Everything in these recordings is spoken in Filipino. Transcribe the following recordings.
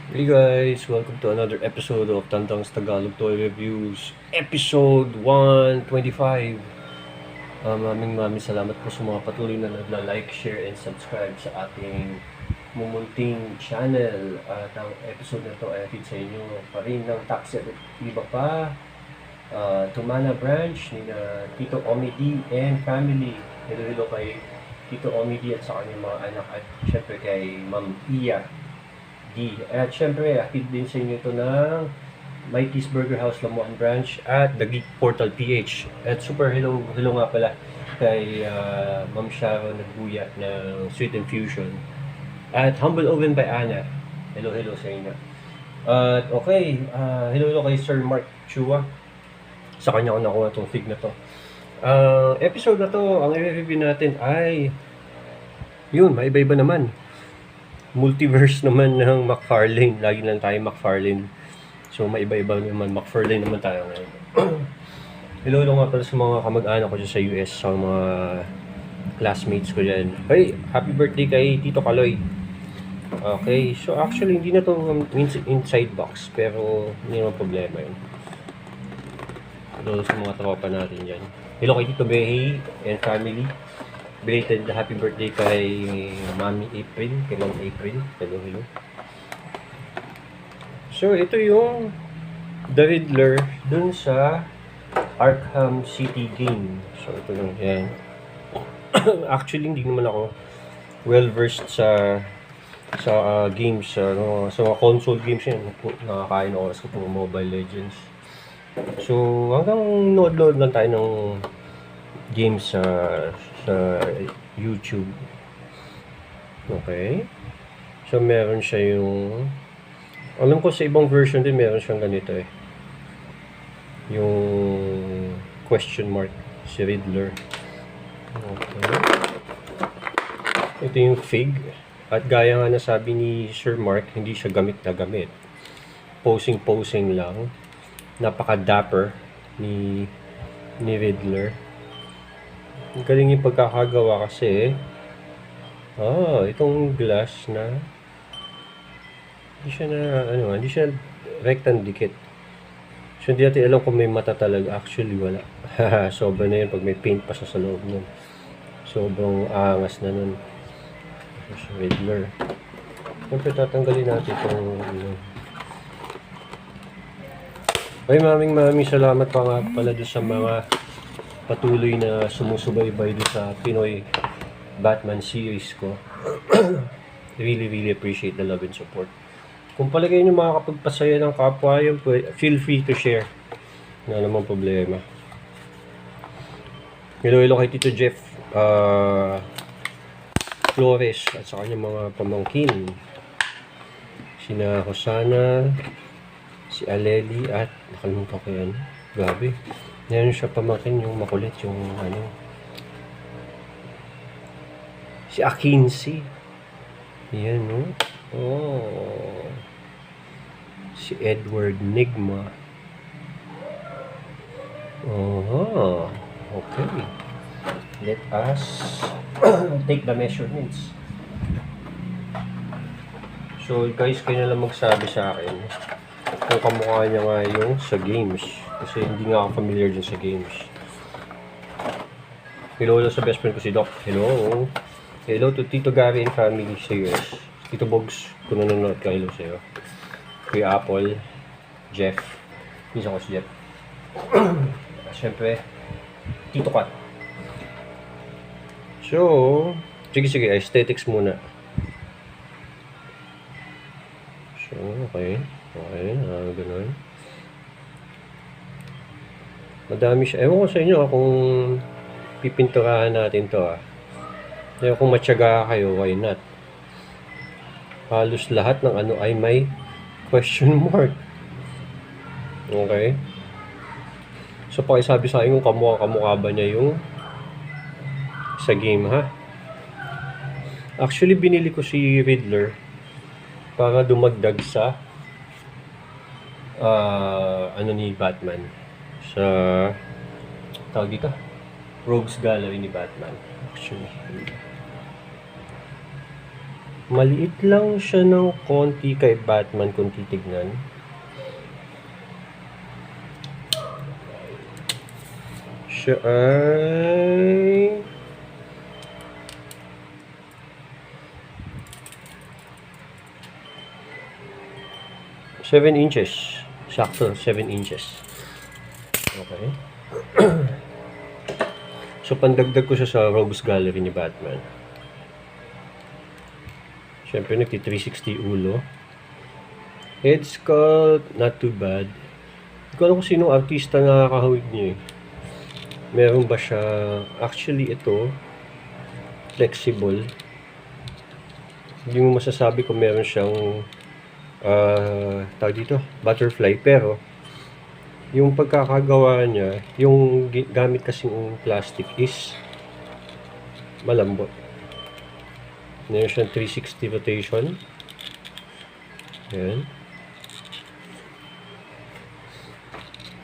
Hey guys, welcome to another episode of Tantang's Tagalog Toy Reviews, episode 125. Maraming salamat po sa mga patuloy na nagla-like, share, and subscribe sa ating mumunting channel. At ang episode na ito ay atid sa inyo pa rin ng Taxi at iba pa, Tumana branch ni na Tito Omidi and family. Hello kay Tito Omidi at sa kanyang mga anak at syempre kay Ma'am Iya D. At syempre, atid din sa inyo ito ng Mighty's Burger House Lamuan Branch at The Geek Portal PH. At super hello nga pala kay Ma'am Sharon Nagbuya ng Sweet Infusion. At Humble Oven by Ana. Hello sa inyo. At okay, hello kay Sir Mark Chua. Sa kanya ko nakuha itong fig na to. Episode na to, ang i-review natin ay yun, maiba-iba naman. Multiverse naman ng McFarlane. Lagi lang tayo McFarlane. So, maiba-iba naman. McFarlane naman tayo ngayon. Hello nga pala sa mga kamag-anak ko dyan sa US, sa mga classmates ko dyan. Hey, happy birthday kay Tito Kaloy. Okay, so actually, hindi na to inside box, pero hindi naman problema yun. Hello sa mga tropa natin dyan. Hello kay Tito Behi and family. Belated happy birthday kay Mami April, kay Ma'am April. Hello. So, ito yung The Riddler dun sa Arkham City game. So, ito lang yan. Actually, hindi naman ako well-versed sa games, sa mga console games yan. Nakakain oras ko po Mobile Legends. So, hanggang nood lang tayo ng games sa YouTube. Okay. So, meron siya yung alam ko sa ibang version din meron siyang ganito eh. Yung question mark si Riddler. Okay. Ito yung fig. At gaya nga nasabi ni Sir Mark, hindi siya gamit na gamit. Posing lang. Napaka-dapper ni Riddler. Ang galing yung pagkakagawa kasi itong glass na hindi siya rectang dikit. So hindi natin alam kung may mata talaga. Actually wala. Sobra na yun pag may paint pa sa loob nun. Sobrang angas na nun. So, Riddler. Siyempre tatanggalin natin itong maraming salamat pa nga pala doon sa mga patuloy na sumusubaybay doon sa Pinoy Batman series ko. really appreciate the love and support. Kung palagay nyo makakapagpasaya ng kapwa yun, feel free to share. Wala namang problema. Hello kay Tito Jeff Flores at sa kanyang mga pamangkin. Sina Rosana, si Aleli at nakalimutan ko yan. Grabe. Meron siya pamangkin yung makulit, yung si Akinsi. Yan, no? Oh. Si Edward Nigma. Okay. Let us take the measurements. So, guys, kayo na lang magsabi sa akin kung kamukha niya nga yung sa games. Kasi hindi nga ako familiar dyan sa games. Hello sa best friend ko si Doc. Hello to Tito Gary and family sa US. Tito Bogs, kung nanonood ka, hello sa'yo. Kuya Apple, Jeff. Minsan ko si Jeff. Siyempre, Tito Kat. So, sige, aesthetics muna. So, okay, ganun. Madami siya. Ewan ko sa inyo kung pipinturahan natin to Kaya kung matyaga kayo, why not? Halos lahat ng ay may question mark. Okay? So, pakisabi sa akin kung kamukha ba niya yung sa game, ha? Actually, binili ko si Riddler para dumagdag sa ni Batman. Sa tawag dito? Rogues Gallery ni Batman. Actually. Maliit lang siya ng konti kay Batman kung titignan. Siya ay 7 inches. Sakto, 7 inches. Okay. So, pandagdag ko siya sa Rogues Gallery ni Batman. Siyempre, nagti-360 ulo. Head sculpt, not too bad. Hindi ko alam kung sinong artista na nakakahawig niya eh. Meron ba siya... Actually, ito, flexible. Hindi mo masasabi kung meron siyang tawag dito, butterfly. Pero, yung pagkakagawa niya, yung gamit kasing plastic is malambot. Meron siyang 360 rotation. Ayan.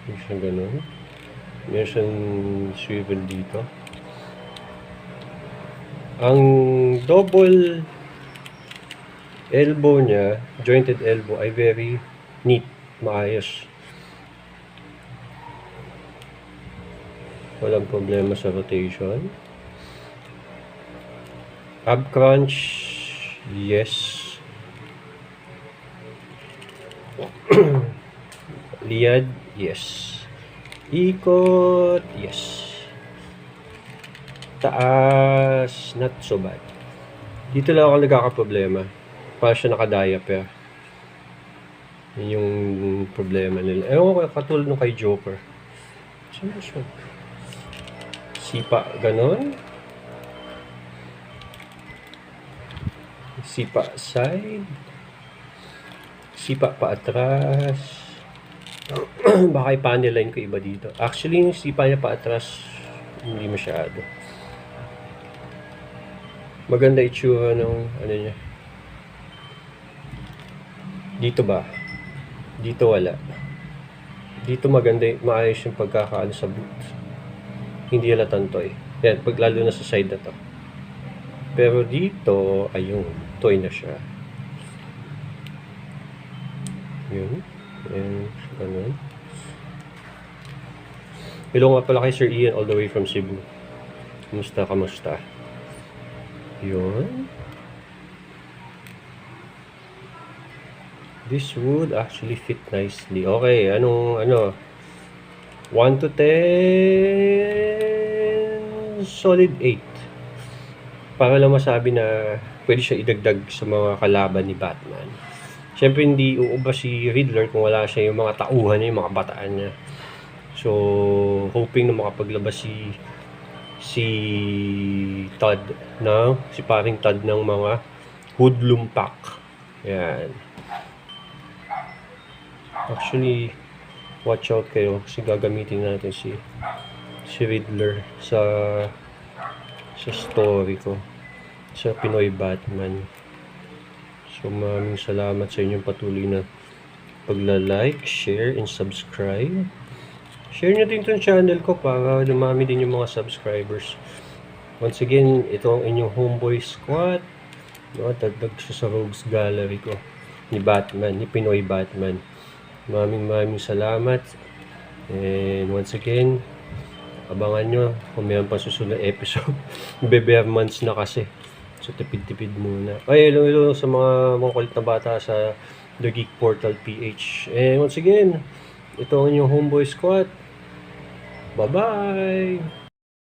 Meron siyang ganun. Meron siyang swivel dito. Ang double elbow niya, jointed elbow, ay very neat, maayos. Walang problema sa rotation. Ab crunch, yes. Liad, yes. Ikot, yes. Taas, not so bad. Dito lang ako nagkakaproblema. Para siya naka-diaper. Yun yung problema nila. Ewan ko, katulad nung kay Joker. Saan siya? Sipa, ganon. Sipa side. Sipa pa atras. Baka i-paneline ko iba dito. Actually, yung sipa niya pa atras, hindi masyado. Maganda itsura ng ano niya. Dito ba? Dito wala. Dito maganda, maayos yung pagkakaano sa boots. Hindi halatang toy. Yan, pag lalo na sa side na to. Pero dito, ayun, toy na siya. Yun. Ayan, ganun. Hello nga pala kay Sir Ian all the way from Cebu. Kamusta? Yun. This would actually fit nicely. Okay, ano? 1 to 10, solid 8. Para lang masabi na pwede siya idagdag sa mga kalaban ni Batman. Siyempre, hindi uuba si Riddler kung wala siya yung mga tauhan niya, yung mga bataan niya. So, hoping na makapaglabas si Todd, si paring Todd ng mga hoodlum pack. Yan. Actually, watch out kayo kasi gagamitin natin si Riddler sa story ko sa Pinoy Batman. So maraming salamat sa inyong patuloy na pagla-like, share, and subscribe. Share nyo din itong channel ko para dumami din yung mga subscribers. Once again, ito ang inyong Homeboy Squad. Dagdag siya sa Rogues Gallery ko ni Batman, ni Pinoy Batman. Maraming salamat. And once again, abangan nyo kung mayroon pa susunod na episode. Bare months na kasi. So tipid-tipid muna. Ay, hello sa mga kulit na bata sa The Geek Portal PH. And once again, ito ang inyong Homeboy Squad. Bye-bye!